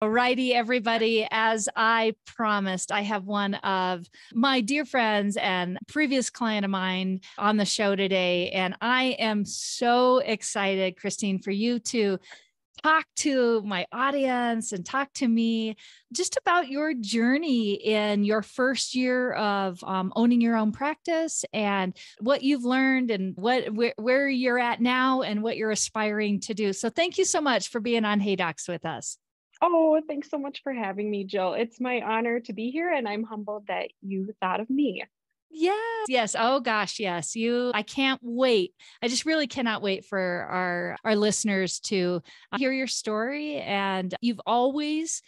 Alrighty, everybody. As I promised, I have one of my dear friends and previous client of mine on the show today. And I am so excited, Christine, for you to talk to my audience and talk to me just about your journey in your first year of owning your own practice and what you've learned and where you're at now and what you're aspiring to do. So thank you so much for being on Hey Docs with us. Oh, thanks so much for having me, Jill. It's my honor to be here, and I'm humbled that you thought of me. Yes. Yes. Oh gosh. Yes. I can't wait. I just really cannot wait for our listeners to hear your story. And you've always,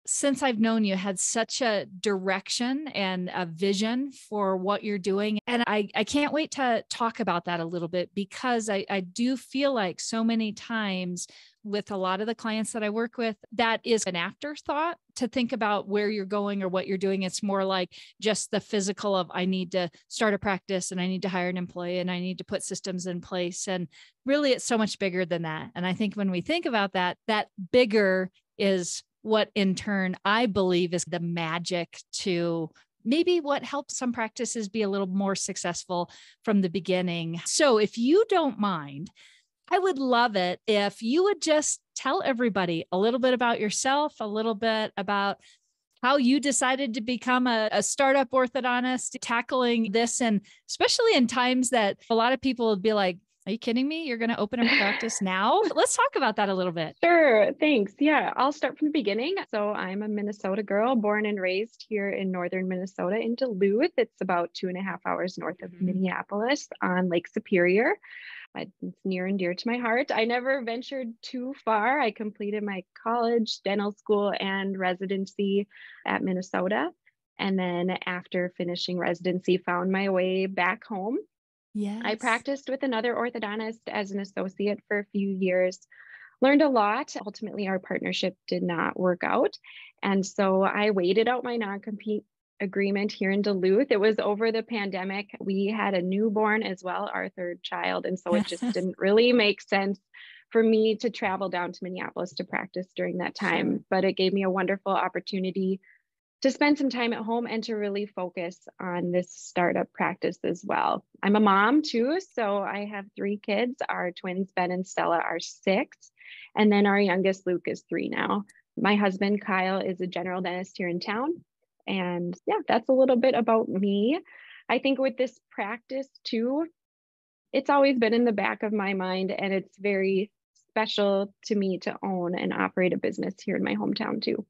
since I've known you, had such a direction and a vision for what you're doing. And I can't wait to talk about that a little bit because I do feel like so many times with a lot of the clients that I work with, that is an afterthought to think about where you're going or what you're doing. It's more like just the physical of I need to start a practice and I need to hire an employee and I need to put systems in place. And really, it's so much bigger than that. And I think when we think about that, that bigger is what in turn I believe is the magic to maybe what helps some practices be a little more successful from the beginning. So if you don't mind, I would love it if you would just tell everybody a little bit about yourself, a little bit about how you decided to become a startup orthodontist, tackling this, and especially in times that a lot of people would be like, are you kidding me? You're going to open a practice now? Let's talk about that a little bit. Sure, thanks. Yeah, I'll start from the beginning. So I'm a Minnesota girl, born and raised here in northern Minnesota in Duluth. It's about 2.5 hours north of Minneapolis on Lake Superior. It's near and dear to my heart. I never ventured too far. I completed my college, dental school, and residency at Minnesota. And then after finishing residency, found my way back home. I Yes. practiced with another orthodontist as an associate for a few years, learned a lot. Ultimately, our partnership did not work out. And so I waited out my non compete agreement here in Duluth. It was over the pandemic. We had a newborn as well, our third child. And so it just didn't really make sense for me to travel down to Minneapolis to practice during that time. Sure. But it gave me a wonderful opportunity to spend some time at home and to really focus on this startup practice as well. I'm a mom too, so I have 3 kids. Our twins, Ben and Stella, are 6, and then our youngest, Luke, is 3 now. My husband, Kyle, is a general dentist here in town. And yeah, that's a little bit about me. I think with this practice too, it's always been in the back of my mind, and it's very special to me to own and operate a business here in my hometown too.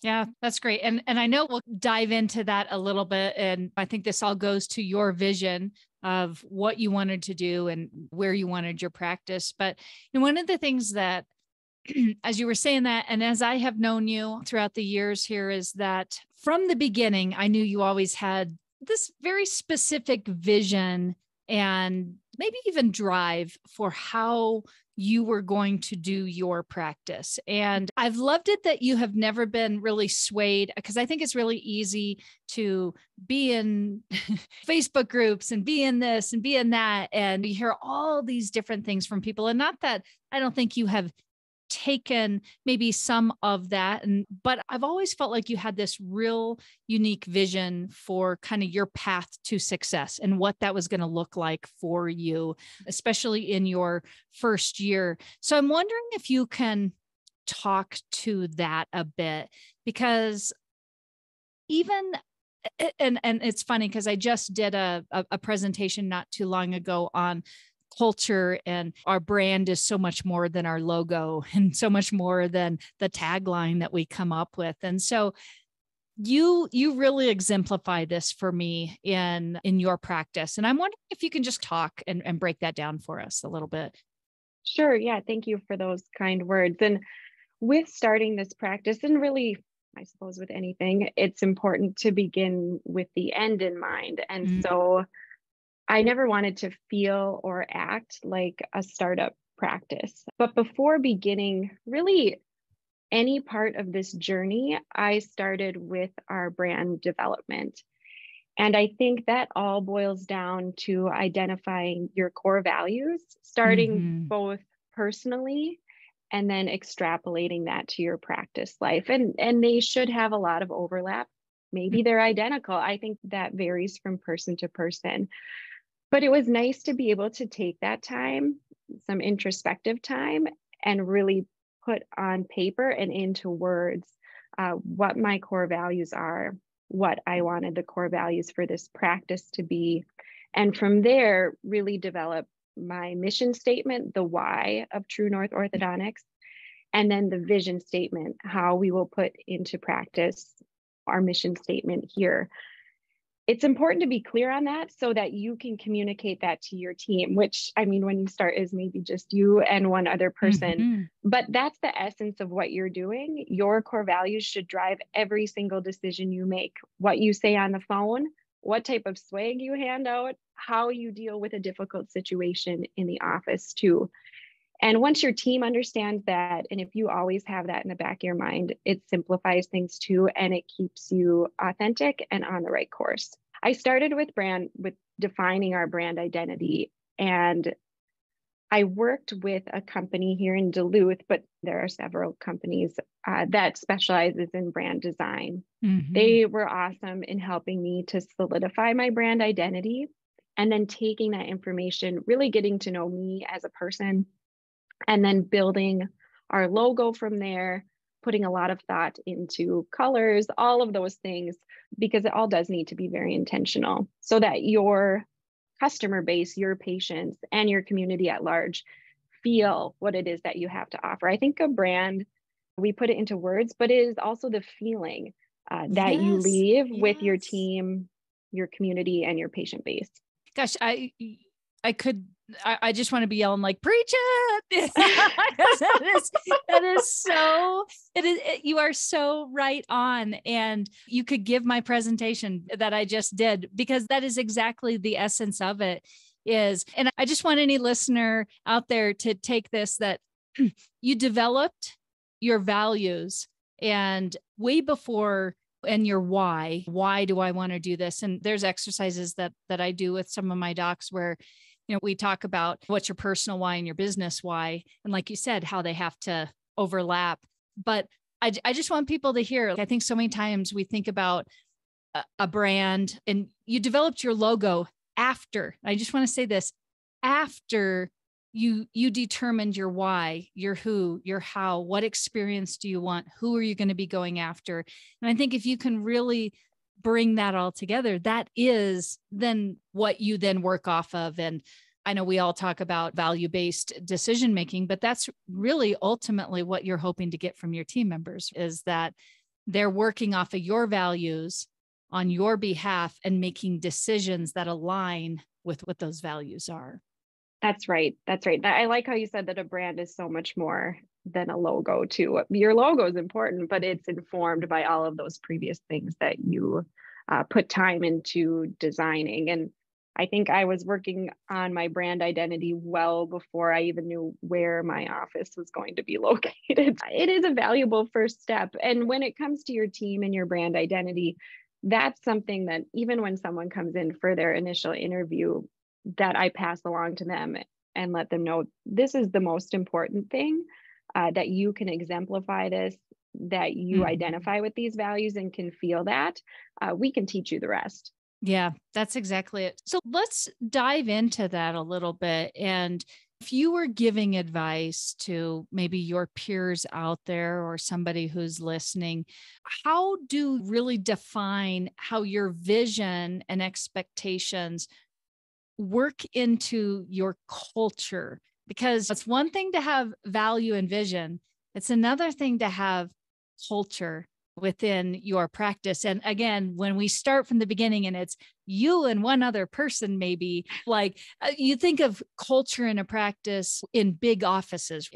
Yeah, that's great. And I know we'll dive into that a little bit. And I think this all goes to your vision of what you wanted to do and where you wanted your practice. But one of the things that, as you were saying that, and as I have known you throughout the years here, is that from the beginning, I knew you always had this very specific vision and maybe even drive for how you were going to do your practice. And I've loved it that you have never been really swayed, because I think it's really easy to be in Facebook groups and be in this and be in that. And you hear all these different things from people. And not that I don't think you have taken maybe some of that, but I've always felt like you had this real unique vision for kind of your path to success and what that was going to look like for you, especially in your first year. So I'm wondering if you can talk to that a bit, because even and it's funny because I just did a presentation not too long ago on culture, and our brand is so much more than our logo and so much more than the tagline that we come up with. And so you really exemplify this for me in your practice. And I'm wondering if you can just talk and break that down for us a little bit. Sure. Yeah. Thank you for those kind words. And with starting this practice, and really, I suppose with anything, it's important to begin with the end in mind. And so I never wanted to feel or act like a startup practice. But before beginning really any part of this journey, I started with our brand development. And I think that all boils down to identifying your core values, starting Mm-hmm. both personally and then extrapolating that to your practice life. And they should have a lot of overlap. Maybe they're identical. I think that varies from person to person. But it was nice to be able to take that time, some introspective time, and really put on paper and into words what my core values are, what I wanted the core values for this practice to be. And from there, really develop my mission statement, the why of True North Orthodontics, and then the vision statement, how we will put into practice our mission statement here. It's important to be clear on that so that you can communicate that to your team, which, I mean, when you start is maybe just you and one other person, Mm-hmm. but that's the essence of what you're doing. Your core values should drive every single decision you make, what you say on the phone, what type of swag you hand out, how you deal with a difficult situation in the office too. And once your team understands that, and if you always have that in the back of your mind, it simplifies things too, and it keeps you authentic and on the right course. I started with defining our brand identity, and I worked with a company here in Duluth, but there are several companies that specializes in brand design. Mm-hmm. They were awesome in helping me to solidify my brand identity, and then taking that information, really getting to know me as a person, and then building our logo from there, putting a lot of thought into colors, all of those things, because it all does need to be very intentional so that your customer base, your patients, and your community at large feel what it is that you have to offer. I think a brand, we put it into words, but it is also the feeling that you Yes. leave with your Yes. team, your community, and your patient base. Gosh, I just want to be yelling like, preach it. that is so, you are so right on. And you could give my presentation that I just did, because that is exactly the essence of it is. And I just want any listener out there to take this, that you developed your values and way before, and your why do I want to do this? And there's exercises that I do with some of my docs where, we talk about what's your personal why and your business why. And like you said, how they have to overlap. But I just want people to hear, I think so many times we think about a brand, and you developed your logo after, I just want to say this, after you determined your why, your who, your how, what experience do you want? Who are you going to be going after? And I think if you can really bring that all together, that is then what you then work off of. And I know we all talk about value-based decision making, but that's really ultimately what you're hoping to get from your team members, is that they're working off of your values on your behalf and making decisions that align with what those values are. That's right. That's right. I like how you said that a brand is so much more than a logo too. Your logo is important, but it's informed by all of those previous things that you put time into designing. And I think I was working on my brand identity well before I even knew where my office was going to be located. It is a valuable first step. And when it comes to your team and your brand identity, that's something that even when someone comes in for their initial interview, that I pass along to them and let them know this is the most important thing, that you can exemplify this, that you identify with these values and can feel that. We can teach you the rest. Yeah, that's exactly it. So let's dive into that a little bit. And if you were giving advice to maybe your peers out there or somebody who's listening, how do you really define how your vision and expectations work into your culture? Because it's one thing to have value and vision. It's another thing to have culture within your practice. And again, when we start from the beginning and it's you and one other person, maybe like you think of culture in a practice in big offices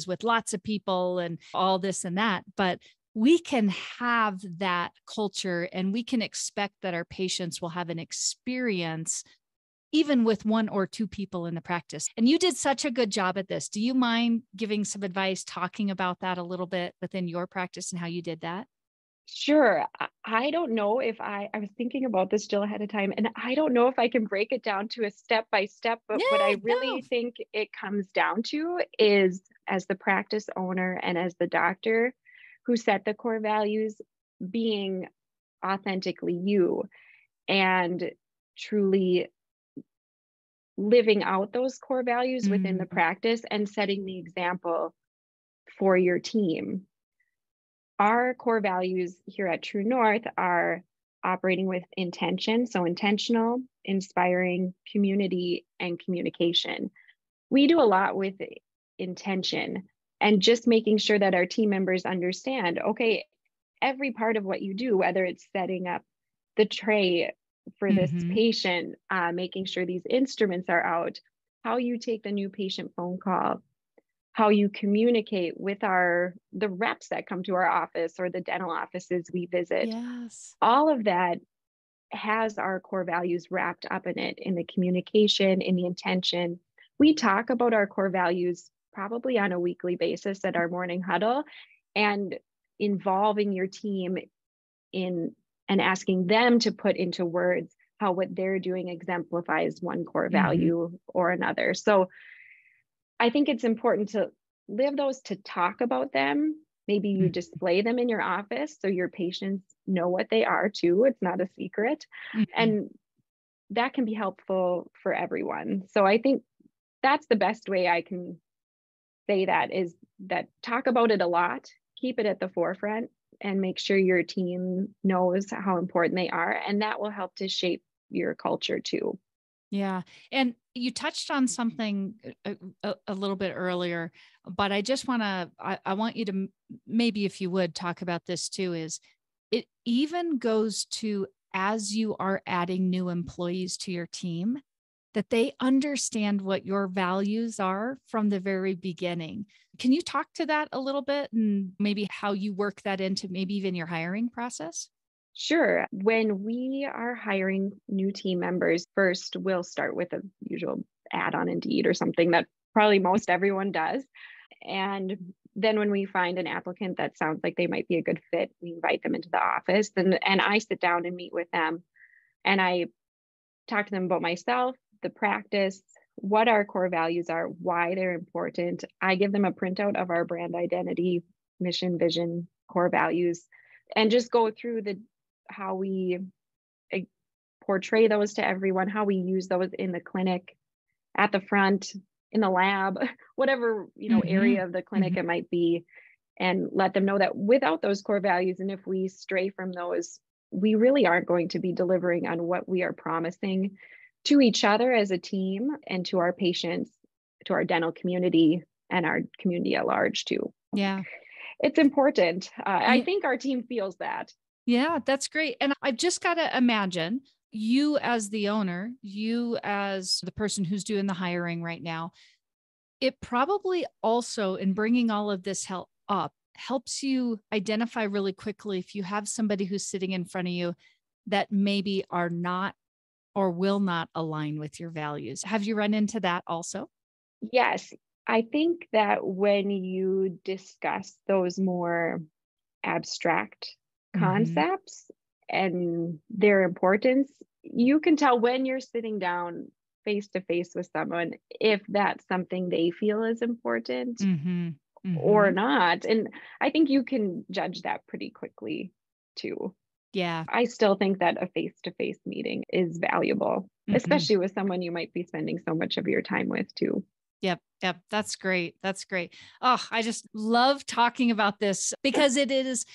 with lots of people and all this and that. But we can have that culture and we can expect that our patients will have an experience even with one or two people in the practice. And you did such a good job at this. Do you mind giving some advice, talking about that a little bit within your practice and how you did that? Sure. I don't know if I was thinking about this Jill ahead of time, and I don't know if I can break it down to a step by step, but what I really think it comes down to is as the practice owner and as the doctor who set the core values, being authentically you and truly living out those core values within the Mm, practice and setting the example for your team. Our core values here at True North are operating with intention, so intentional, inspiring, community, and communication. We do a lot with intention and just making sure that our team members understand, okay, every part of what you do, whether it's setting up the tray for this mhm. patient, making sure these instruments are out, how you take the new patient phone call, how you communicate with the reps that come to our office or the dental offices we visit. Yes. All of that has our core values wrapped up in it, in the communication, in the intention. We talk about our core values probably on a weekly basis at our morning huddle, and involving your team in and asking them to put into words how what they're doing exemplifies one core Mhm. value or another. So I think it's important to live those, to talk about them. Maybe you Mm, display them in your office so your patients know what they are too. It's not a secret. mhm. And that can be helpful for everyone. So I think that's the best way I can say that, is that talk about it a lot, keep it at the forefront, and make sure your team knows how important they are. And that will help to shape your culture too. Yeah. And you touched on something a little bit earlier, but I just want to, I want you to maybe, if you would, talk about this too, is it even goes to as you are adding new employees to your team, that they understand what your values are from the very beginning. Can you talk to that a little bit and maybe how you work that into maybe even your hiring process? Sure. When we are hiring new team members, first we'll start with a usual ad on Indeed or something that probably most everyone does. And then when we find an applicant that sounds like they might be a good fit, we invite them into the office, and I sit down and meet with them, and I talk to them about myself, the practice, what our core values are, why they're important. I give them a printout of our brand identity, mission, vision, core values, and just go through the how we eh, portray those to everyone, how we use those in the clinic, at the front, in the lab, whatever, Hmm. area of the clinic Hmm. it might be, and let them know that without those core values, and if we stray from those, we really aren't going to be delivering on what we are promising to each other as a team, and to our patients, to our dental community, and our community at large too. Yeah. It's important. I Yeah. think our team feels that. Yeah, that's great. And I've just got to imagine you as the owner, you as the person who's doing the hiring right now, it probably also, in bringing all of this help up, helps you identify really quickly if you have somebody who's sitting in front of you that maybe are not or will not align with your values. Have you run into that also? Yes, I think that when you discuss those more abstract Hmm. concepts and their importance, you can tell when you're sitting down face to face with someone if that's something they feel is important Hmm. or Hmm. not. And I think you can judge that pretty quickly too. Yeah. I still think that a face to face meeting is valuable, Mhm. especially with someone you might be spending so much of your time with too. Yep, yep. That's great. That's great. Oh, I just love talking about this because it is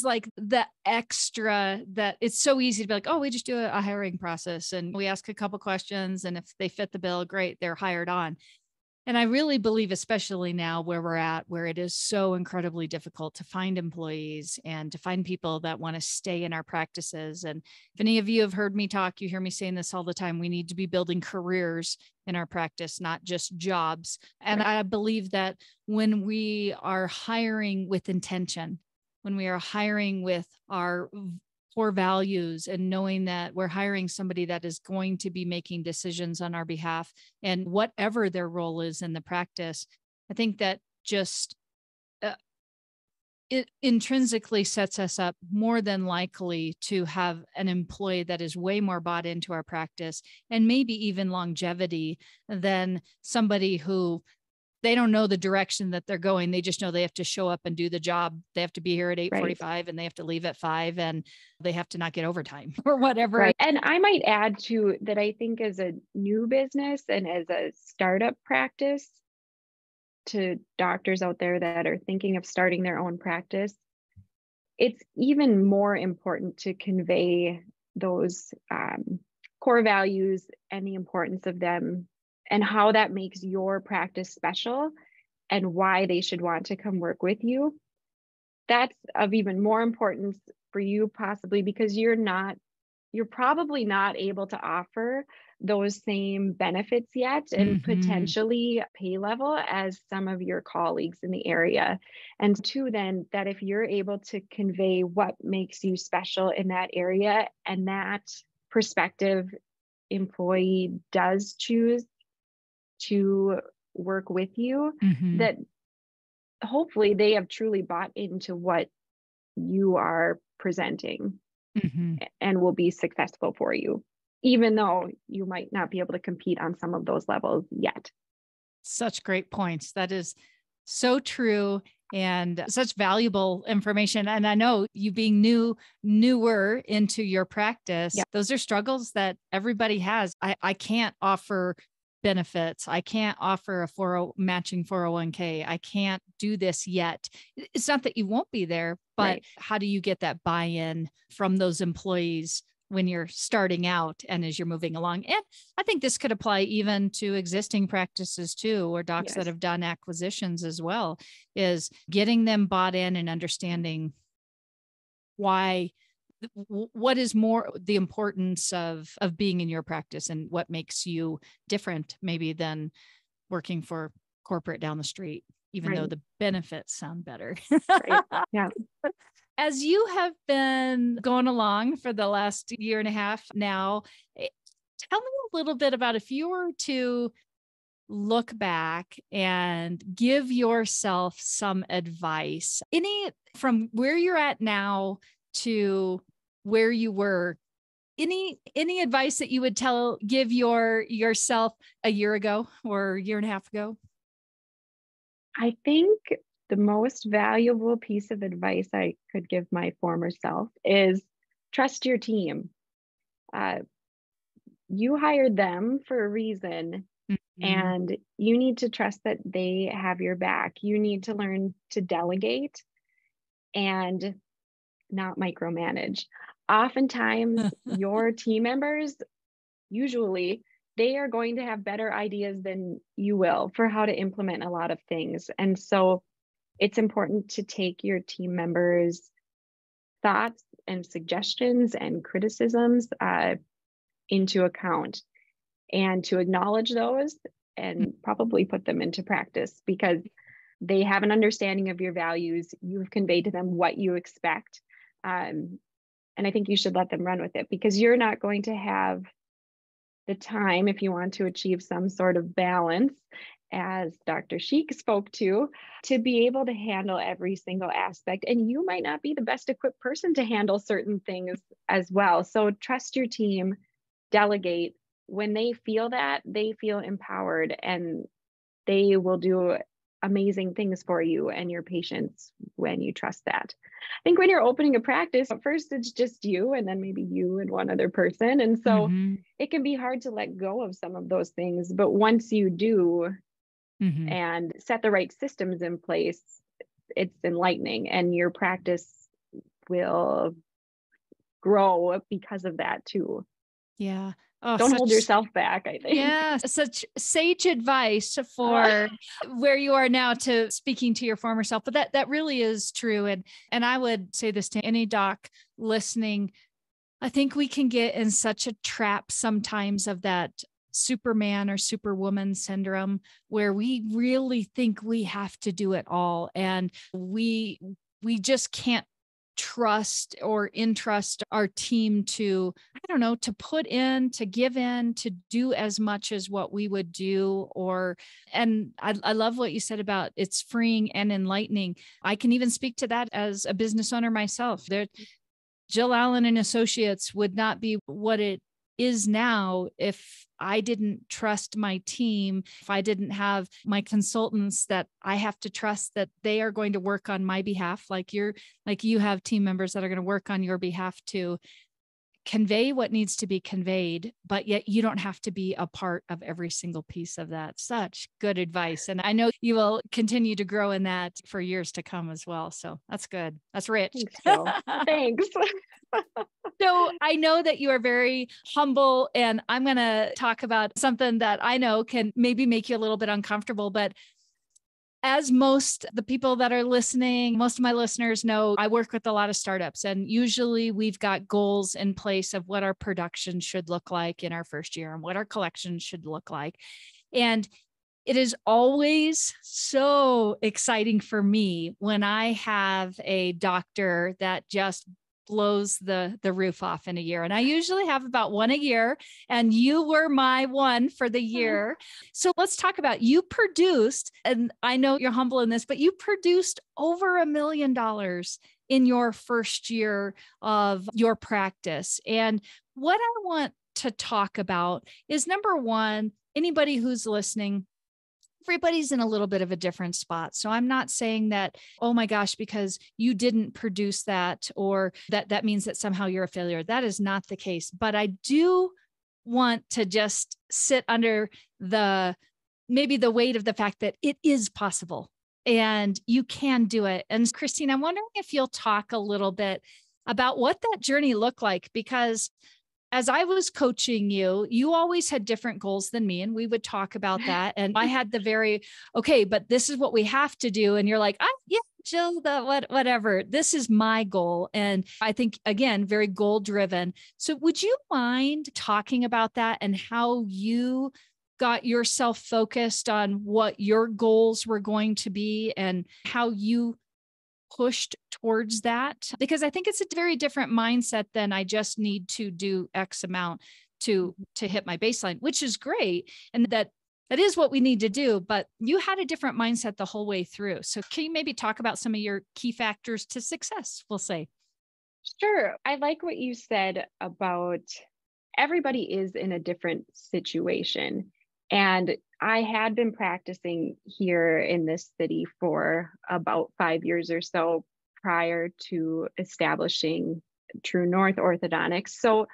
like the extra that it's so easy to be like, oh, we just do a hiring process and we ask a couple questions and if they fit the bill, great, they're hired on. And I really believe, especially now where we're at, where it is so incredibly difficult to find employees and to find people that want to stay in our practices. And if any of you have heard me talk, you hear me saying this all the time. We need to be building careers in our practice, not just jobs. And Right. I believe that when we are hiring with intention, when we are hiring with our core values and knowing that we're hiring somebody that is going to be making decisions on our behalf and whatever their role is in the practice, I think that just uh, it intrinsically sets us up more than likely to have an employee that is way more bought into our practice and maybe even longevity than somebody who they don't know the direction that they're going. They just know they have to show up and do the job. They have to be here at Right. 8:45 and they have to leave at 5 and they have to not get overtime or whatever. Right. And I might add too that I think as a new business and as a startup practice, to doctors out there that are thinking of starting their own practice, it's even more important to convey those core values and the importance of them and how that makes your practice special and why they should want to come work with you. That's of even more importance for you, possibly because you're probably not able to offer those same benefits yet and potentially pay level as some of your colleagues in the area. And two, then that if you're able to convey what makes you special in that area and that prospective employee does choose to work with you, that hopefully they have truly bought into what you are presenting and will be successful for you, even though you might not be able to compete on some of those levels yet. Such great points. That is so true and such valuable information. And I know you being newer into your practice, those are struggles that everybody has. I can't offer benefits. I can't offer a matching 401k. I can't do this yet. It's not that you won't be there, but how do you get that buy-in from those employees when you're starting out and as you're moving along? And I think this could apply even to existing practices too, or docs that have done acquisitions as well, is getting them bought in and understanding what is more the importance of being in your practice and what makes you different maybe than working for corporate down the street, even though the benefits sound better. Yeah. As you have been going along for the last year and a half now, tell me a little bit about if you were to look back and give yourself some advice, any from where you're at now to where you were, any advice that you would give yourself a year ago or a year and a half ago? I think the most valuable piece of advice I could give my former self is trust your team. You hired them for a reason, and you need to trust that they have your back. You need to learn to delegate and not micromanage. Oftentimes, your team members, usually, they are going to have better ideas than you will for how to implement a lot of things. And so it's important to take your team members' thoughts and suggestions and criticisms into account and to acknowledge those and probably put them into practice because they have an understanding of your values. You've conveyed to them what you expect. And I think you should let them run with it because you're not going to have the time if you want to achieve some sort of balance, as Dr. Sheik spoke to be able to handle every single aspect. And you might not be the best equipped person to handle certain things as well. So trust your team, delegate. When they feel that, they feel empowered and they will do amazing things for you and your patients when you trust that. I think when you're opening a practice, at first it's just you and then maybe you and one other person. And so it can be hard to let go of some of those things. But once you do and set the right systems in place, it's enlightening and your practice will grow because of that too. Yeah. Oh, don't hold yourself back, I think. Yeah, such sage advice for where you are now to speaking to your former self. But that really is true. And I would say this to any doc listening. I think we can get in such a trap sometimes of that Superman or Superwoman syndrome where we really think we have to do it all. And we just can't trust or entrust our team to, I don't know, to put in, to give in, to do as much as what we would do. And I love what you said about it's freeing and enlightening. I can even speak to that as a business owner myself. Jill Allen and Associates would not be what it is now if I didn't trust my team, if I didn't have my consultants that I have to trust that they are going to work on my behalf, like you have team members that are going to work on your behalf to convey what needs to be conveyed, but yet you don't have to be a part of every single piece of that. Such good advice. And I know you will continue to grow in that for years to come as well. So that's good. That's rich. Thanks, Jill. Thanks. So I know that you are very humble, and I'm going to talk about something that I know can maybe make you a little bit uncomfortable, but as most the people that are listening, most of my listeners know, I work with a lot of startups, and usually we've got goals in place of what our production should look like in our first year and what our collection should look like. And it is always so exciting for me when I have a doctor that just blows the roof off in a year. And I usually have about one a year, and you were my one for the year. So let's talk about, you produced, and I know you're humble in this, but you produced over $1 million in your first year of your practice. And what I want to talk about is, number one, anybody who's listening, everybody's in a little bit of a different spot. So I'm not saying that, oh my gosh, because you didn't produce that, or that means that somehow you're a failure. That is not the case. But I do want to just sit under maybe the weight of the fact that it is possible and you can do it. And Christine, I'm wondering if you'll talk a little bit about what that journey looked like, because as I was coaching you, you always had different goals than me, and we would talk about that. And I had okay, but this is what we have to do. And you're like, yeah, Jill, whatever. This is my goal. And I think, again, very goal driven. So would you mind talking about that and how you got yourself focused on what your goals were going to be and how you pushed towards that? Because I think it's a very different mindset than I just need to do X amount to hit my baseline, which is great. And that is what we need to do. But you had a different mindset the whole way through. So can you maybe talk about some of your key factors to success, we'll say? Sure. I like what you said about everybody is in a different situation. And I had been practicing here in this city for about 5 years or so prior to establishing True North Orthodontics. So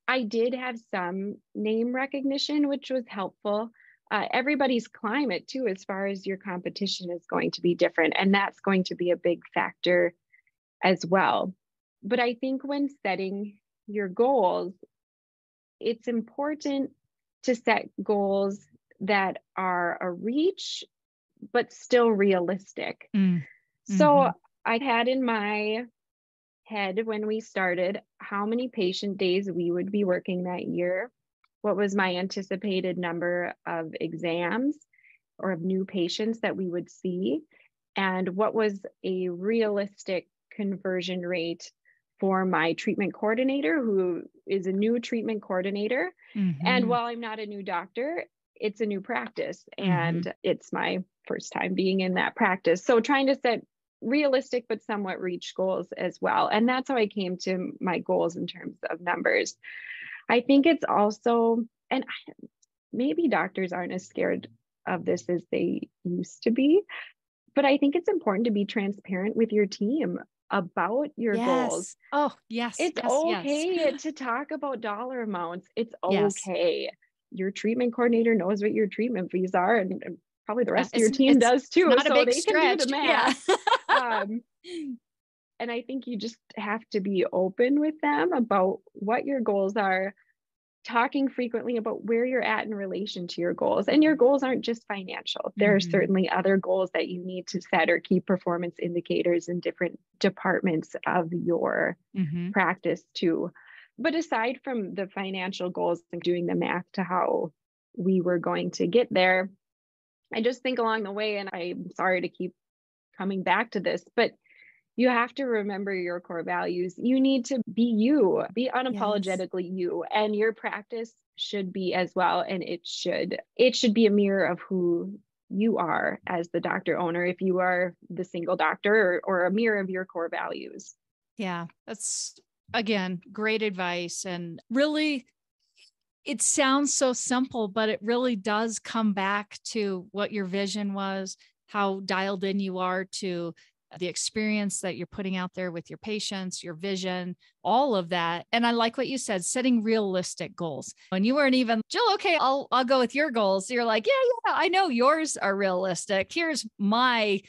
I did have some name recognition, which was helpful. Everybody's climate too, as far as your competition, is going to be different. And that's going to be a big factor as well. But I think when setting your goals, it's important to set goals that are a reach, but still realistic. Mm-hmm. So I had in my head when we started how many patient days we would be working that year, what was my anticipated number of exams or of new patients that we would see, and what was a realistic conversion rate for my treatment coordinator, who is a new treatment coordinator. Mm-hmm. And while I'm not a new doctor, it's a new practice, and it's my first time being in that practice. So trying to set realistic but somewhat reach goals as well. And that's how I came to my goals in terms of numbers. I think it's also, and maybe doctors aren't as scared of this as they used to be, but I think it's important to be transparent with your team about your goals. Oh, yes. It's okay to talk about dollar amounts. It's okay. Your treatment coordinator knows what your treatment fees are, and probably the rest of your team does too. Not so a big they stretch. Can do the math. Yeah. And I think you just have to be open with them about what your goals are, talking frequently about where you're at in relation to your goals. And your goals aren't just financial. There are certainly other goals that you need to set, or key performance indicators in different departments of your practice too. But aside from the financial goals and doing the math to how we were going to get there, I just think along the way, and I'm sorry to keep coming back to this, but you have to remember your core values. You need to be you, be unapologetically you, and your practice should be as well. And it should be a mirror of who you are as the doctor owner, if you are the single doctor, or a mirror of your core values. Yeah, that's, again, great advice. And really, it sounds so simple, but it really does come back to what your vision was, how dialed in you are to the experience that you're putting out there with your patients, your vision, all of that. And I like what you said, setting realistic goals. When you weren't even, Jill, okay, I'll go with your goals. You're like, yeah, I know yours are realistic. Here's my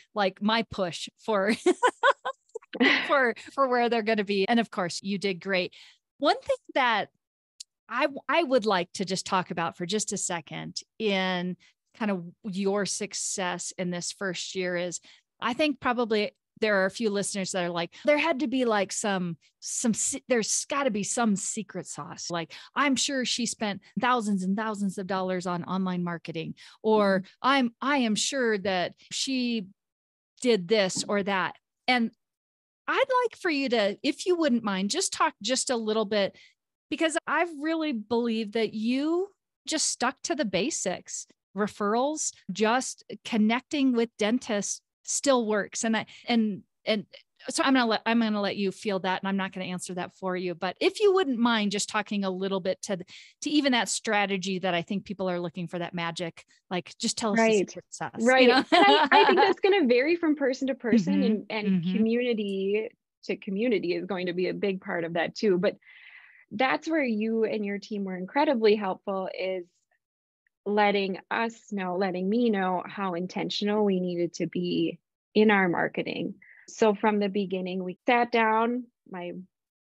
push for for where they're going to be. And of course, you did great. One thing that I would like to just talk about for just a second in kind of your success in this first year is, I think probably there are a few listeners that are like, there had to be like there's got to be some secret sauce. Like, I'm sure she spent thousands and thousands of dollars on online marketing, or I am sure that she did this or that. And I'd like for you to, if you wouldn't mind, just talk just a little bit, because I've really believed that you just stuck to the basics. Referrals, just connecting with dentists still works. And so I'm going to let you feel that, and I'm not going to answer that for you. But if you wouldn't mind just talking a little bit to even that strategy that I think people are looking for, that magic, like just tell us the secret sauce. Right. You know? And I think that's going to vary from person to person, Mm-hmm. and Mm-hmm. community to community is going to be a big part of that too. But that's where you and your team were incredibly helpful, is letting me know how intentional we needed to be in our marketing. So from the beginning, we sat down, my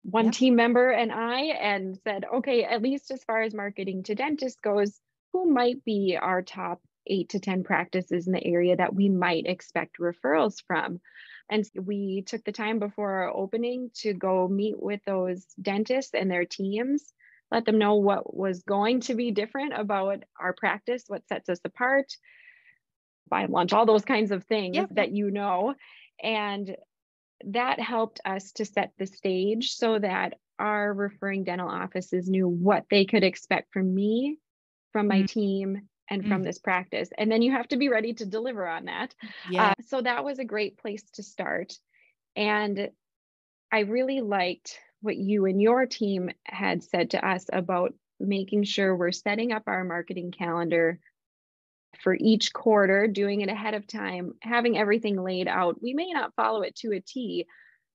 one team member and I, and said, okay, at least as far as marketing to dentists goes, who might be our top 8 to 10 practices in the area that we might expect referrals from? And we took the time before our opening to go meet with those dentists and their teams, let them know what was going to be different about our practice, what sets us apart, buy lunch, all those kinds of things that you know. And that helped us to set the stage so that our referring dental offices knew what they could expect from me, from my team, and from this practice. And then you have to be ready to deliver on that. So that was a great place to start. And I really liked what you and your team had said to us about making sure we're setting up our marketing calendar for each quarter, doing it ahead of time, having everything laid out. We may not follow it to a T,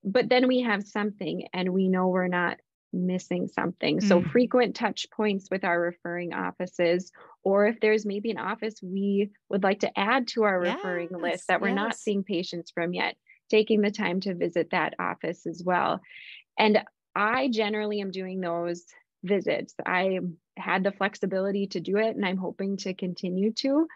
but then we have something and we know we're not missing something. So frequent touch points with our referring offices, or if there's maybe an office we would like to add to our referring list that we're not seeing patients from yet, taking the time to visit that office as well. And I generally am doing those visits. I had the flexibility to do it, and I'm hoping to continue to,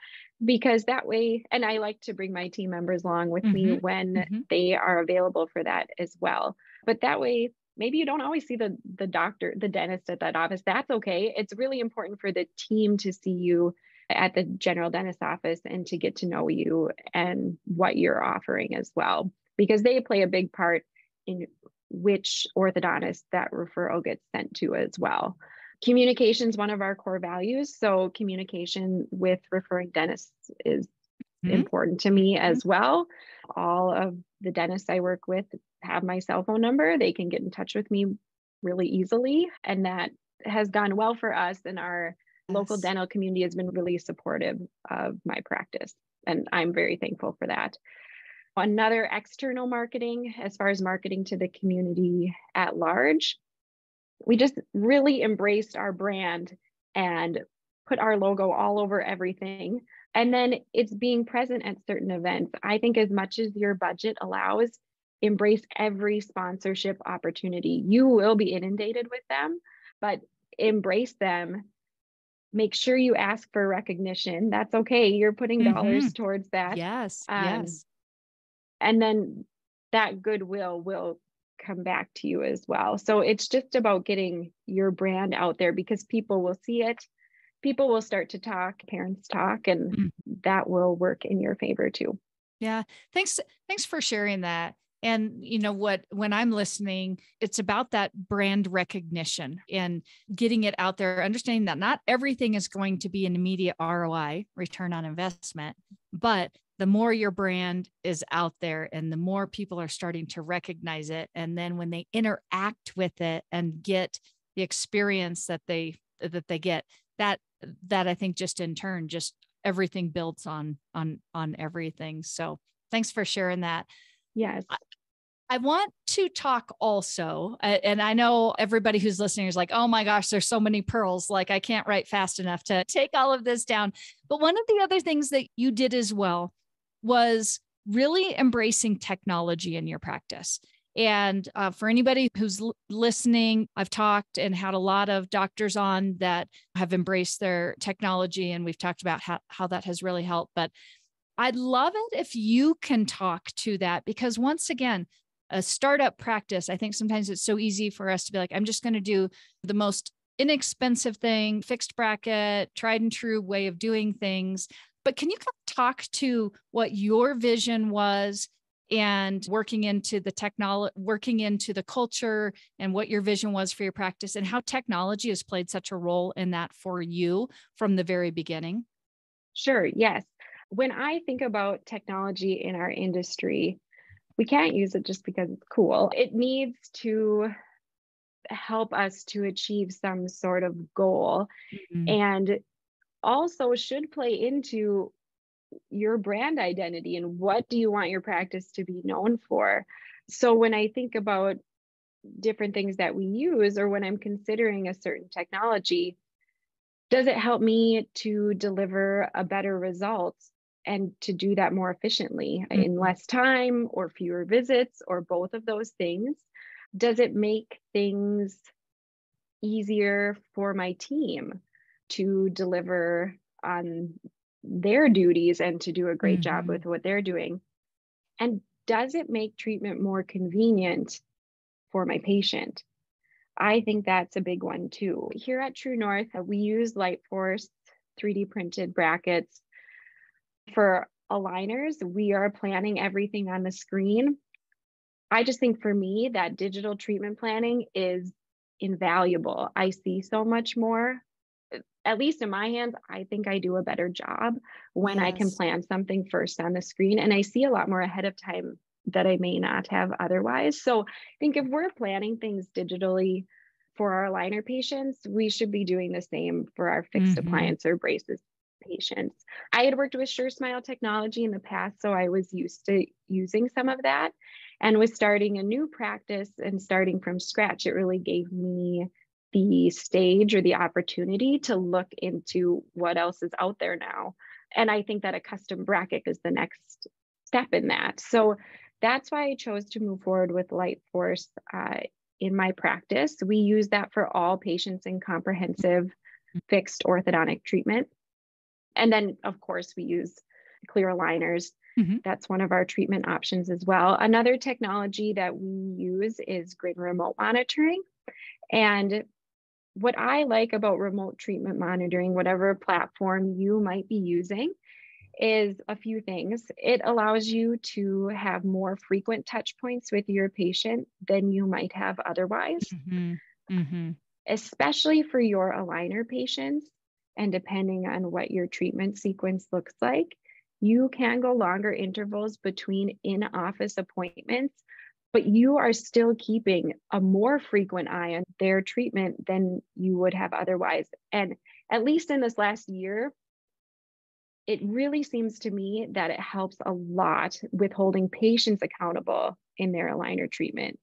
because that way, and I like to bring my team members along with me when they are available for that as well. But that way, maybe you don't always see the doctor, the dentist at that office. That's okay. It's really important for the team to see you at the general dentist office and to get to know you and what you're offering as well, because they play a big part in which orthodontist that referral gets sent to as well. Communication is one of our core values. So communication with referring dentists is important to me as well. All of the dentists I work with have my cell phone number. They can get in touch with me really easily. And that has gone well for us. And our local dental community has been really supportive of my practice. And I'm very thankful for that. Another external marketing, as far as marketing to the community at large, we just really embraced our brand and put our logo all over everything. And then it's being present at certain events. I think as much as your budget allows, embrace every sponsorship opportunity. You will be inundated with them, but embrace them. Make sure you ask for recognition. That's okay. You're putting dollars towards that. Yes. And then that goodwill will come back to you as well. So it's just about getting your brand out there, because people will see it. People will start to talk, parents talk, and that will work in your favor too. Yeah. Thanks for sharing that. And you know what, when I'm listening, it's about that brand recognition and getting it out there, understanding that not everything is going to be an immediate ROI, return on investment, but the more your brand is out there and the more people are starting to recognize it. And then when they interact with it and get the experience that they that they get, that I think just in turn, just everything builds on everything. So thanks for sharing that. Yes. I want to talk also, and I know everybody who's listening is like, oh my gosh, there's so many pearls. Like I can't write fast enough to take all of this down. But one of the other things that you did as well was really embracing technology in your practice. And for anybody who's listening, I've talked and had a lot of doctors on that have embraced their technology. And we've talked about how that has really helped. But I'd love it if you can talk to that, because once again, a startup practice, I think sometimes it's so easy for us to be like, I'm just going to do the most inexpensive thing, fixed bracket, tried and true way of doing things. But can you kind of talk to what your vision was and working into the technology, working into the culture, and what your vision was for your practice, and how technology has played such a role in that for you from the very beginning? Sure. Yes. When I think about technology in our industry, we can't use it just because it's cool. It needs to help us to achieve some sort of goal, Mm-hmm. and also should play into your brand identity and what do you want your practice to be known for. So when I think about different things that we use, or when I'm considering a certain technology, does it help me to deliver a better result and to do that more efficiently in less time or fewer visits or both of those things? Does it make things easier for my team to deliver on their duties and to do a great job with what they're doing? And does it make treatment more convenient for my patient? I think that's a big one too. Here at True North, we use Lightforce 3D printed brackets. For aligners, we are planning everything on the screen. I just think for me, that digital treatment planning is invaluable. I see so much more. At least in my hands, I think I do a better job when I can plan something first on the screen, and I see a lot more ahead of time that I may not have otherwise. So I think if we're planning things digitally for our aligner patients, we should be doing the same for our fixed appliance or braces patients. I had worked with SureSmile technology in the past, so I was used to using some of that. And with starting a new practice and starting from scratch, it really gave me the stage or the opportunity to look into what else is out there now. And I think that a custom bracket is the next step in that. So that's why I chose to move forward with Lightforce in my practice. We use that for all patients in comprehensive fixed orthodontic treatment. And then, of course, we use clear aligners. That's one of our treatment options as well. Another technology that we use is grid remote monitoring. And what I like about remote treatment monitoring, whatever platform you might be using, is a few things. It allows you to have more frequent touch points with your patient than you might have otherwise, especially for your aligner patients. And depending on what your treatment sequence looks like, you can go longer intervals between in-office appointments, but you are still keeping a more frequent eye on their treatment than you would have otherwise. And at least in this last year, it really seems to me that it helps a lot with holding patients accountable in their aligner treatment.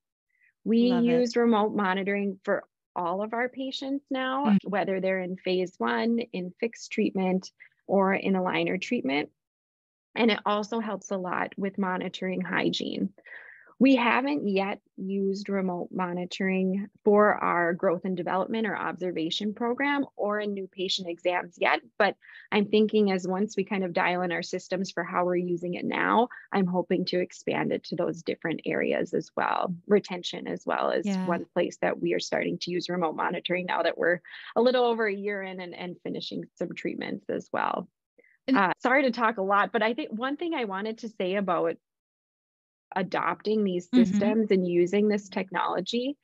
We use remote monitoring for all of our patients now, whether they're in phase 1, in fixed treatment, or in aligner treatment. And it also helps a lot with monitoring hygiene. We haven't yet used remote monitoring for our growth and development or observation program or in new patient exams yet, but I'm thinking as once we kind of dial in our systems for how we're using it now, I'm hoping to expand it to those different areas as well. Retention as well as one place that we are starting to use remote monitoring now that we're a little over a year in and finishing some treatments as well. Sorry to talk a lot, but I think one thing I wanted to say about adopting these systems and using this technology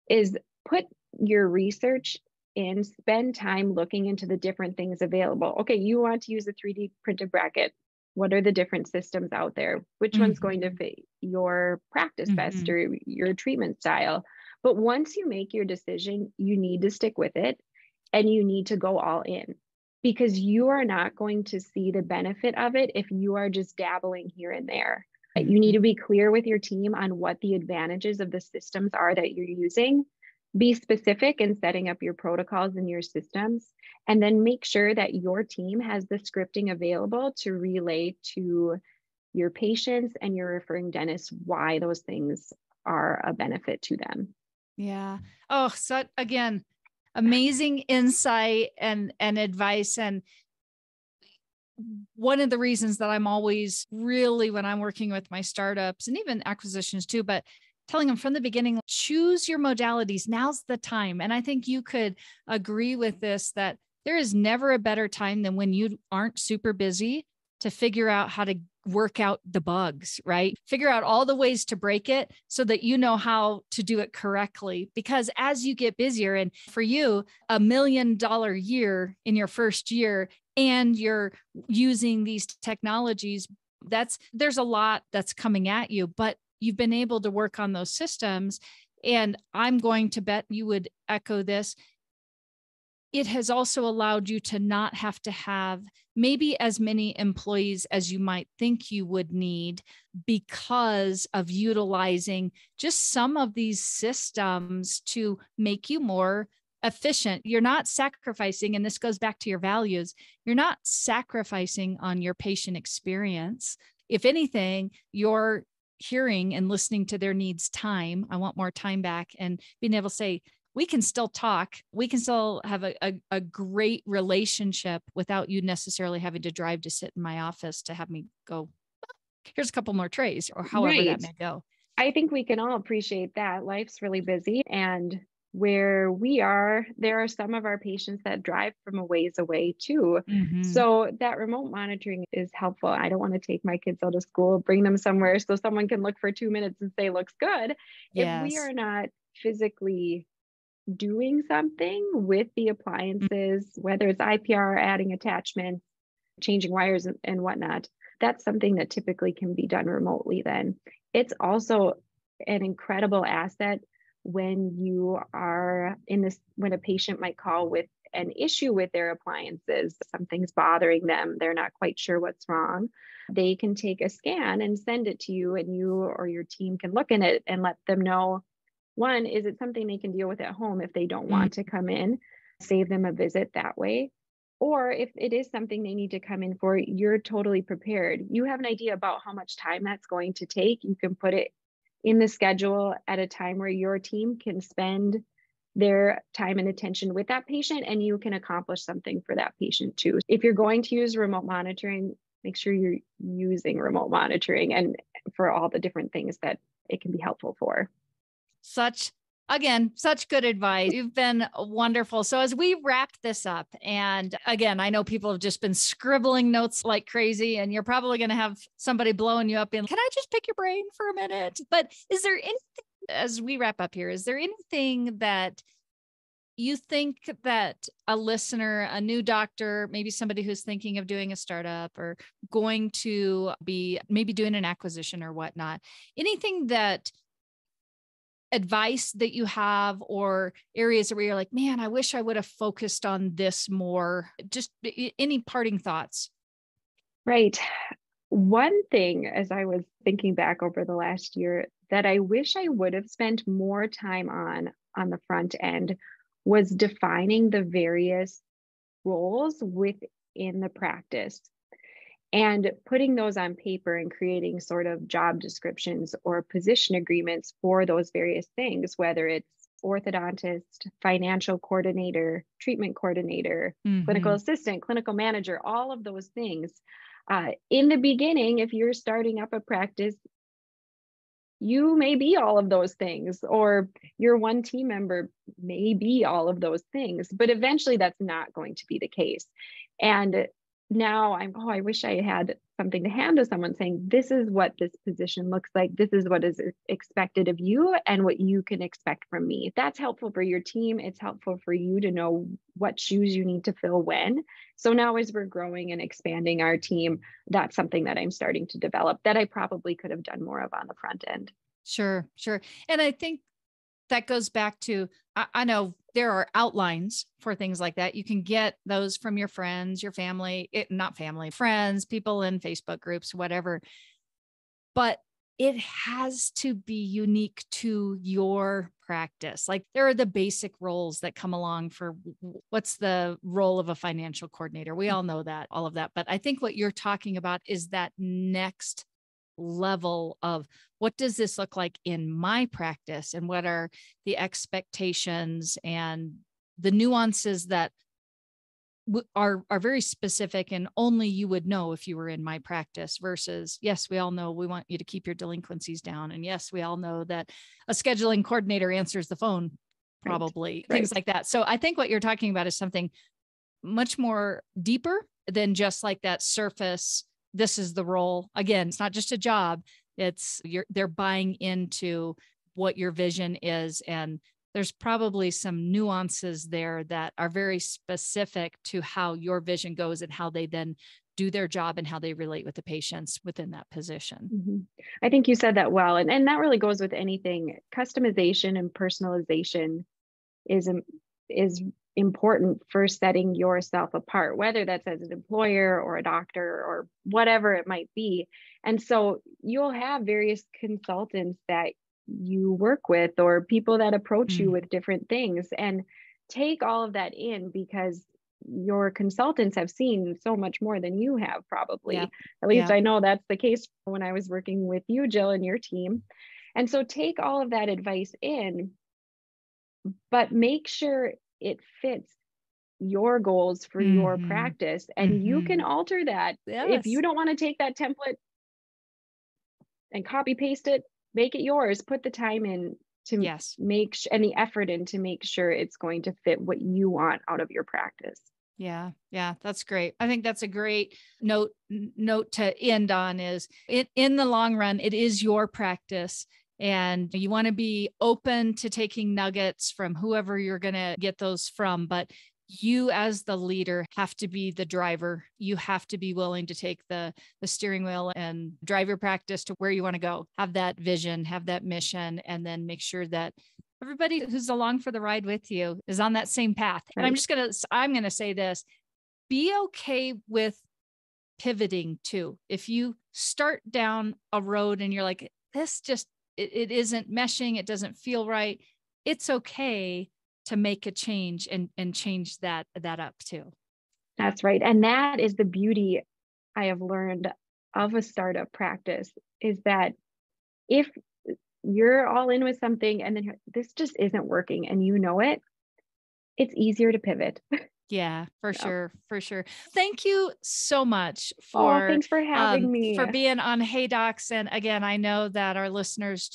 is put your research in, spend time looking into the different things available. Okay, you want to use a 3D printed bracket. What are the different systems out there? Which one's going to fit your practice best or your treatment style? But once you make your decision, you need to stick with it and you need to go all in because you are not going to see the benefit of it if you are just dabbling here and there. You need Mhm. to be clear with your team on what the advantages of the systems are that you're using. Be specific in setting up your protocols and your systems, and then make sure that your team has the scripting available to relay to your patients and your referring dentists why those things are a benefit to them. Yeah. Oh, so again, amazing insight and advice. And one of the reasons that I'm always really, when I'm working with my startups and even acquisitions too, but telling them from the beginning, choose your modalities. Now's the time. And I think you could agree with this, that there is never a better time than when you aren't super busy to figure out how to work out the bugs, right? Figure out all the ways to break it so that you know how to do it correctly. Because as you get busier, and for you, $1 million year in your first year, and you're using these technologies, there's a lot that's coming at you, but you've been able to work on those systems. And I'm going to bet you would echo this. It has also allowed you to not have to have maybe as many employees as you might think you would need because of utilizing just some of these systems to make you more efficient. You're not sacrificing, and this goes back to your values, you're not sacrificing on your patient experience. If anything, you're hearing and listening to their needs time. I want more time back, and being able to say, we can still talk. We can still have a great relationship without you necessarily having to drive to sit in my office to have me go, here's a couple more trays, or however that Right. may go. I think we can all appreciate that. Life's really busy. And where we are, there are some of our patients that drive from a ways away too. Mm-hmm. So that remote monitoring is helpful. I don't want to take my kids out of school, bring them somewhere so someone can look for 2 minutes and say, looks good. If we Yes. are not physically doing something with the appliances, whether it's IPR, adding attachments, changing wires and whatnot, that's something that typically can be done remotely then. It's also an incredible asset when you are in this, when a patient might call with an issue with their appliances, something's bothering them, they're not quite sure what's wrong. They can take a scan and send it to you, and you or your team can look in it and let them know, one, is it something they can deal with at home if they don't Mm. want to come in, save them a visit that way. Or if it is something they need to come in for, you're totally prepared. You have an idea about how much time that's going to take. You can put it in the schedule at a time where your team can spend their time and attention with that patient, and you can accomplish something for that patient too. If you're going to use remote monitoring, make sure you're using remote monitoring and for all the different things that it can be helpful for. Such, again, such good advice. You've been wonderful. So as we wrap this up, and again, I know people have just been scribbling notes like crazy, and you're probably going to have somebody blowing you up in, can I just pick your brain for a minute? But is there anything, as we wrap up here, is there anything that you think that a listener, a new doctor, maybe somebody who's thinking of doing a startup or going to be maybe doing an acquisition or whatnot, anything that advice that you have, or areas where you're like, man, I wish I would have focused on this more? Just any parting thoughts? Right. One thing, as I was thinking back over the last year, that I wish I would have spent more time on the front end was defining the various roles within the practice and putting those on paper and creating sort of job descriptions or position agreements for those various things, whether it's orthodontist, financial coordinator, treatment coordinator, clinical Mm-hmm. assistant, clinical manager, all of those things. In the beginning, if you're starting up a practice, you may be all of those things, or your one team member may be all of those things, but eventually that's not going to be the case. And now I wish I had something to hand to someone saying, this is what this position looks like. This is what is expected of you and what you can expect from me. That's helpful for your team. It's helpful for you to know what shoes you need to fill when. So now as we're growing and expanding our team, that's something that I'm starting to develop that I probably could have done more of on the front end. Sure, sure. And I think that goes back to, I know there are outlines for things like that. You can get those from your friends, your family, not family, friends, people in Facebook groups, whatever. But it has to be unique to your practice. Like there are the basic roles that come along for what's the role of a financial coordinator. We all know that, all of that. But I think what you're talking about is that next level of what does this look like in my practice, and what are the expectations and the nuances that are very specific and only you would know if you were in my practice, versus, yes, we all know we want you to keep your delinquencies down. And yes, we all know that a scheduling coordinator answers the phone, probably, right. Things like that. So I think what you're talking about is something much more deeper than just like that surface. This is the role. Again, it's not just a job. They're buying into what your vision is. And there's probably some nuances there that are very specific to how your vision goes and how they then do their job and how they relate with the patients within that position. Mm-hmm. I think you said that well. And that really goes with anything. Customization and personalization is important for setting yourself apart, whether that's as an employer or a doctor or whatever it might be. And so you'll have various consultants that you work with, or people that approach you with different things, and take all of that in, because your consultants have seen so much more than you have, probably. Yeah. At least I know that's the case when I was working with you, Jill, and your team. And so take all of that advice in, but make sure it fits your goals for your practice. And you can alter that. If you don't want to take that template and copy paste it, make it yours. Put the time in to make and the effort in to make sure it's going to fit what you want out of your practice. Yeah. Yeah. That's great. I think that's a great note to end on. Is in the long run, it is your practice, and you want to be open to taking nuggets from whoever you're going to get those from. But you as the leader have to be the driver. You have to be willing to take the steering wheel and drive your practice to where you want to go. Have that vision, have that mission, and then make sure that everybody who's along for the ride with you is on that same path. Right. And I'm going to say this, be okay with pivoting too. If you start down a road and you're like, this just, it isn't meshing, it doesn't feel right, it's okay to make a change and change that up too. That's right. And that is the beauty I have learned of a startup practice, is that if you're all in with something and then this just isn't working and you know it, it's easier to pivot. Yeah, for sure. For sure. Thank you so much for thanks for having me, for being on Hey Docs. And again, I know that our listeners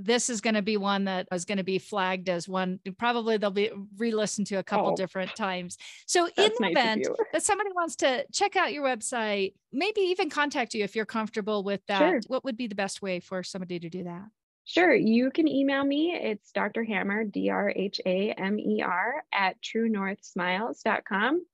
this is going to be one that is going to be flagged as one. Probably they'll be re-listened to a couple different times. So in the event that somebody wants to check out your website, maybe even contact you if you're comfortable with that, what would be the best way for somebody to do that? Sure. You can email me. It's Dr. Hamer, DrHamer @truenorthsmiles.com.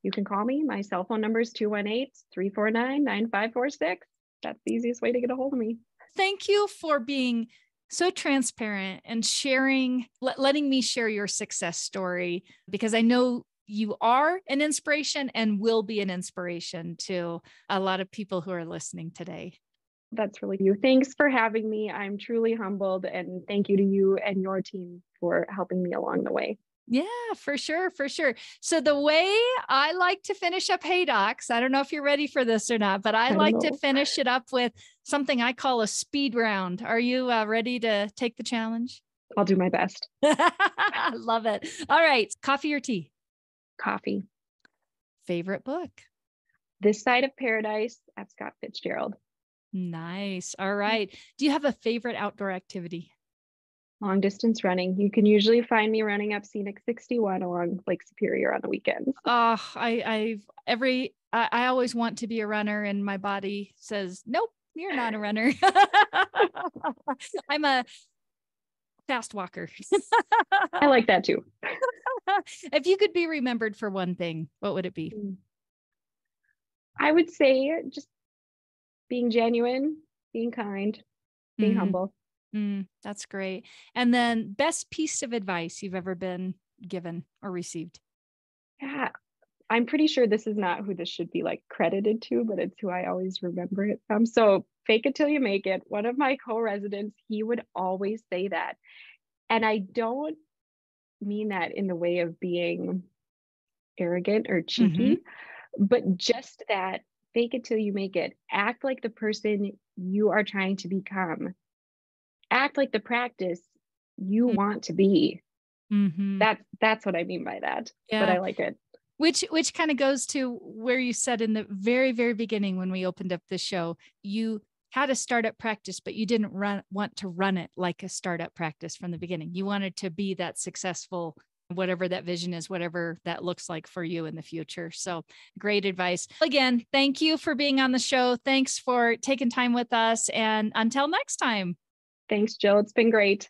You can call me. My cell phone number is 218-349-9546. That's the easiest way to get a hold of me. Thank you for being so transparent and sharing, letting me share your success story, because I know you are an inspiration and will be an inspiration to a lot of people who are listening today. That's really you. Thanks for having me. I'm truly humbled, and thank you to you and your team for helping me along the way. Yeah, for sure. For sure. So the way I like to finish up Hey Docs, I don't know if you're ready for this or not, but I like to finish it up with something I call a speed round. Are you ready to take the challenge? I'll do my best. I love it. All right. Coffee or tea? Coffee. Favorite book? This Side of Paradise, F. Scott Fitzgerald. Nice. All right. Do you have a favorite outdoor activity? Long distance running. You can usually find me running up Scenic 61 along Lake Superior on the weekends. I always want to be a runner, and my body says, nope, you're not a runner. I'm a fast walker. I like that too. If you could be remembered for one thing, what would it be? I would say just being genuine, being kind, being humble. That's great. And then best piece of advice you've ever been given or received? Yeah, I'm pretty sure this is not who this should be like credited to, but it's who I always remember it from. So fake it till you make it. One of my co-residents, he would always say that. And I don't mean that in the way of being arrogant or Hmm. cheeky, but just that fake it till you make it. Act like the person you are trying to become. Act like the practice you want to be. Mm-hmm. That's what I mean by that. But Yeah. I like it. Which kind of goes to where you said in the very, very beginning when we opened up the show, you had a startup practice, but you didn't want to run it like a startup practice from the beginning. You wanted to be that successful, whatever that vision is, whatever that looks like for you in the future. So great advice. Again, thank you for being on the show. Thanks for taking time with us. And until next time. Thanks, Jill. It's been great.